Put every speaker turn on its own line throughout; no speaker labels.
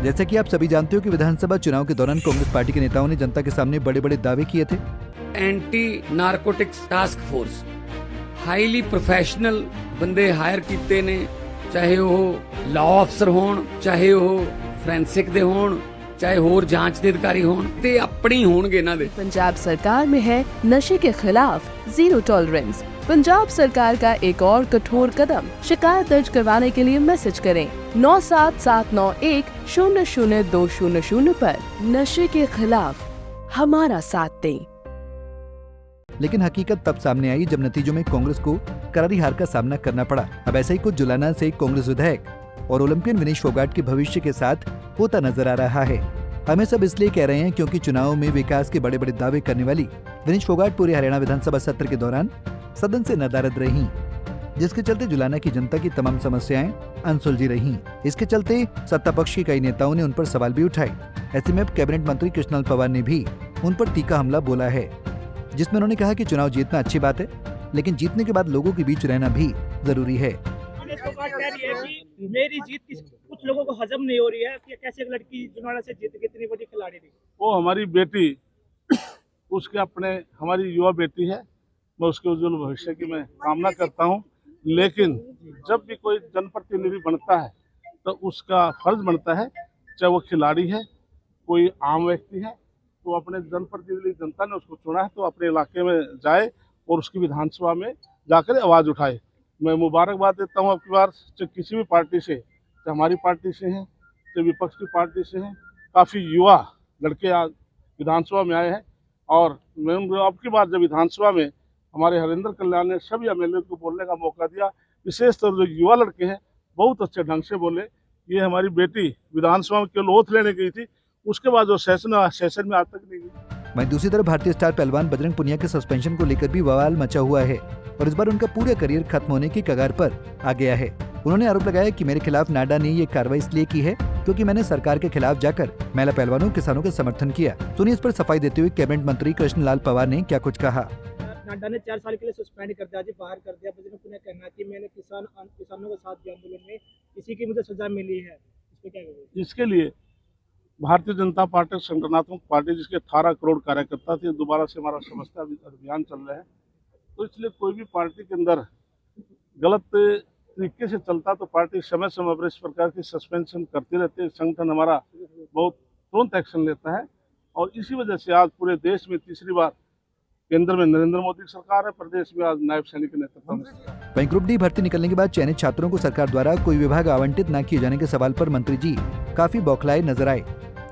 जैसा कि आप सभी जानते हो कि विधानसभा चुनाव के दौरान कांग्रेस पार्टी के नेताओं ने जनता के सामने बड़े बड़े दावे किए थे।
Anti narcotics task force highly professional बंदे हायर कीते ने, चाहे वो लॉ अफसर होण, चाहे वो फोरेंसिक दे होण, चाहे होर जांच के अधिकारी होण, ते अपनी होणगे इन्हां दे।
पंजाब सरकार में है नशे के खिलाफ जीरो टॉलरेंस। पंजाब सरकार का एक और कठोर कदम। शिकायत दर्ज करवाने के लिए मैसेज करें 9779100200 पर। नशे के खिलाफ हमारा साथ दें।
लेकिन हकीकत तब सामने आई जब नतीजों में कांग्रेस को करारी हार का सामना करना पड़ा। अब ऐसा ही कुछ जुलाना से कांग्रेस विधायक और ओलंपियन विनेश फोगाट के भविष्य के साथ होता नजर आ रहा है। हमें सब इसलिए कह रहे हैं क्योंकि चुनाव में विकास के बड़े बड़े दावे करने वाली विनेश फोगाट पूरे हरियाणा विधानसभा सत्र के दौरान सदन से नदारद रहीं, जिसके चलते जुलाना की जनता की तमाम समस्याएं अनसुलझी रहीं। इसके चलते सत्ता पक्ष के कई नेताओं ने उन पर सवाल भी उठाए। ऐसे में अब कैबिनेट मंत्री कृष्णलाल पंवार ने भी उन पर तीखा हमला बोला है, जिसमें उन्होंने कहा कि चुनाव जीतना अच्छी बात है, लेकिन जीतने के बाद लोगों के बीच रहना भी जरूरी है।
मेरी जीत कुछ लोगों को हजम नहीं हो रही है कि कैसे एक लड़की जुलाना से जीत गई, इतनी बड़ी खिलाड़ी थी।
वो हमारी बेटी, उसके अपने हमारी युवा बेटी है। मैं उसके उज्जवल भविष्य की मैं कामना करता हूं। लेकिन जब भी कोई जनप्रतिनिधि बनता है तो उसका फर्ज बनता है, चाहे वो खिलाड़ी है, कोई आम व्यक्ति है, तो अपने जनप्रतिनिधि जनता ने उसको चुना है तो अपने इलाके में जाए और उसकी विधानसभा में जाकर आवाज़ उठाए। मैं मुबारकबाद देता हूँ आपकी बार, चाहे किसी भी पार्टी से, चाहे हमारी पार्टी से हैं, चाहे विपक्ष की पार्टी से हैं, काफ़ी युवा लड़के आज विधानसभा में आए हैं। और मैं आपकी बार जब विधानसभा में हमारे हरिंदर कल्याण ने सभी एमएलए को बोलने का मौका दिया, विशेष तौर जो युवा लड़के हैं बहुत अच्छे ढंग से बोले। ये हमारी बेटी विधानसभा में केवल ओथ लेने गई थी, उसके बाद जो सेशन में आज तक नहीं गई।
वहीं दूसरी तरफ भारतीय स्टार पहलवान बजरंग पुनिया के सस्पेंशन को लेकर भी बवाल मचा हुआ है और इस बार उनका पूरा करियर खत्म होने की कगार पर आ गया है। उन्होंने आरोप लगाया कि मेरे खिलाफ नाडा ने ये कार्रवाई इसलिए की है क्योंकि मैंने सरकार के खिलाफ जाकर महिला पहलवानों किसानों का समर्थन किया। सुनिए इस पर सफाई देते हुए कैबिनेट मंत्री कृष्णलाल पंवार ने क्या कुछ कहा।
नाडा ने 4 साल के लिए सस्पेंड कर दिया, बाहर कर दिया। बजरंग पुनिया कहना कि मैंने किसानों के साथ भी आंदोलन में किसी की मुझे सजा मिली है, इस पे क्या कहेंगे?
इसके लिए भारतीय जनता पार्टी संगठनात्मक पार्टी, जिसके 18 करोड़ कार्यकर्ता थे, दोबारा से हमारा समस्या अभियान चल रहा है। तो इसलिए कोई भी पार्टी के अंदर गलत तरीके से चलता तो पार्टी समय समय पर इस प्रकार की सस्पेंशन करती रहती है। संगठन हमारा बहुत तुरंत एक्शन लेता है और इसी वजह से आज पूरे देश में तीसरी बार केंद्र में नरेंद्र मोदी सरकार है, प्रदेश में आज नायब सैनिक के नेतृत्व में।
वहीं ग्रुप डी भर्ती निकलने के बाद चयनित छात्रों को सरकार द्वारा कोई विभाग आवंटित न किए जाने के सवाल पर मंत्री जी काफी बौखलाए नजर आए,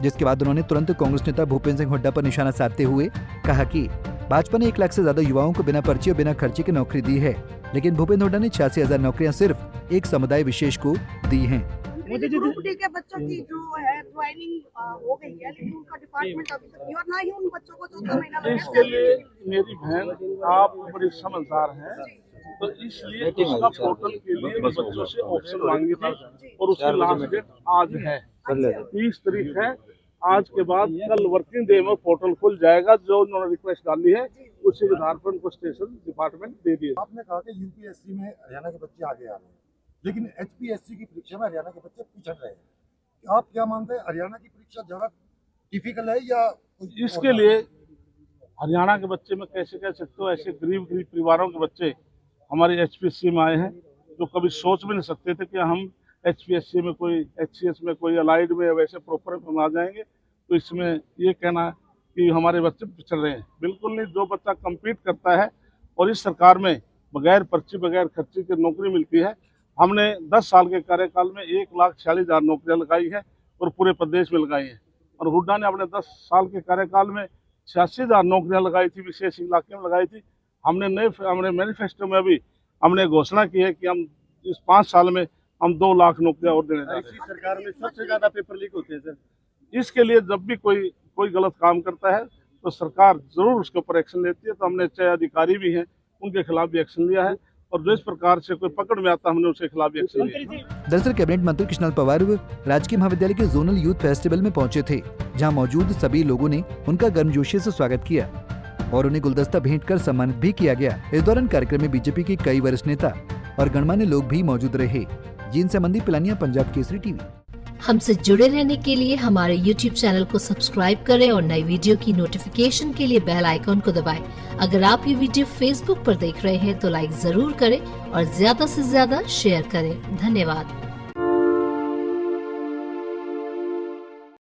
जिसके बाद उन्होंने तुरंत कांग्रेस नेता भूपेंद्र सिंह हुड्डा पर निशाना साधते हुए कहा कि भाजपा ने 1 लाख से ज्यादा युवाओं को बिना पर्ची और बिना खर्चे की नौकरी दी है, लेकिन भूपेंद्र हुड्डा ने 86,000 नौकरियां सिर्फ एक समुदाय विशेष को दी हैं।
ग्रुप डी के बच्चों की जो है ज्वाइनिंग हो गई है, लेकिन उनका डिपार्टमेंट अभी तक नहीं, और ना ही उन बच्चों को 14 महीना लगा।
इसके लिए मेरी बहन आप बड़ी समझदार हैं, तो इसलिए उसका पोर्टल के लिए बच्चों से ऑप्शन मांगी थी और उसकी लास्ट डेट आज है, 30 तारीख है। आज के बाद कल वर्किंग डे में पोर्टल खुल जाएगा। जो उन्होंने रिक्वेस्ट डाली है उसी के आधार पर उनको स्टेशन डिपार्टमेंट दे दिए।
आपने कहा कि यूपीएससी में हरियाणा के बच्चे आगे आ रहे हैं, लेकिन एचपीएससी की परीक्षा में हरियाणा के बच्चे पिछड़ रहे हैं। आप क्या मानते हैं, हरियाणा की परीक्षा ज्यादा डिफिकल्ट है या?
इसके लिए हरियाणा के बच्चे में कैसे कह सकते हो, ऐसे गरीब परिवारों के बच्चे हमारे एचपीएससी में आए हैं जो कभी सोच भी नहीं सकते थे कि हम एचपीएससी में कोई एचसीएस में कोई अलाइड में वैसे प्रॉपर हम आ जाएंगे। तो इसमें ये कहना कि हमारे बच्चे पिछड़ रहे हैं, बिल्कुल नहीं। जो बच्चा कम्पीट करता है और इस सरकार में बगैर पर्ची बगैर खर्चे की नौकरी मिलती है। हमने 10 साल के कार्यकाल में 1,46,000 नौकरियां लगाई है और पूरे प्रदेश में लगाई है। और हुड्डा ने अपने 10 साल के कार्यकाल में 86,000 नौकरियां लगाई थी, विशेष इलाके में लगाई थी। हमने मैनिफेस्टो में अभी हमने घोषणा की है कि हम इस 5 साल में हम 2 लाख नौकरियां और देने जा रहे हैं।
इसी सरकार में सबसे ज्यादा पेपर लीक होते हैं सर।
इसके लिए जब भी कोई गलत काम करता है तो सरकार जरूर उसके ऊपर एक्शन लेती है। तो हमने चाहे अधिकारी भी हैं उनके खिलाफ भी एक्शन लिया है और जो इस प्रकार से कोई पकड़ में आता हमने उसके खिलाफ भी एक्शन लिया।
दरअसल कैबिनेट मंत्री कृष्णलाल पंवार राजकीय महाविद्यालय के जोनल यूथ फेस्टिवल में पहुंचे थे, जहां मौजूद सभी लोगों ने उनका गर्मजोशी से स्वागत किया और उन्हें गुलदस्ता भेंट कर सम्मानित भी किया गया। इस दौरान कार्यक्रम में बीजेपी के कई वरिष्ठ नेता और गणमान्य लोग भी मौजूद रहे। जीन संबंधी पिलानिया, पंजाब केसरी टीवी।
हमसे जुड़े रहने के लिए हमारे YouTube चैनल को सब्सक्राइब करें और नई वीडियो की नोटिफिकेशन के लिए बेल आइकॉन को दबाएं। अगर आप ये वीडियो Facebook पर देख रहे हैं तो लाइक जरूर करें और ज्यादा से ज्यादा शेयर करें। धन्यवाद।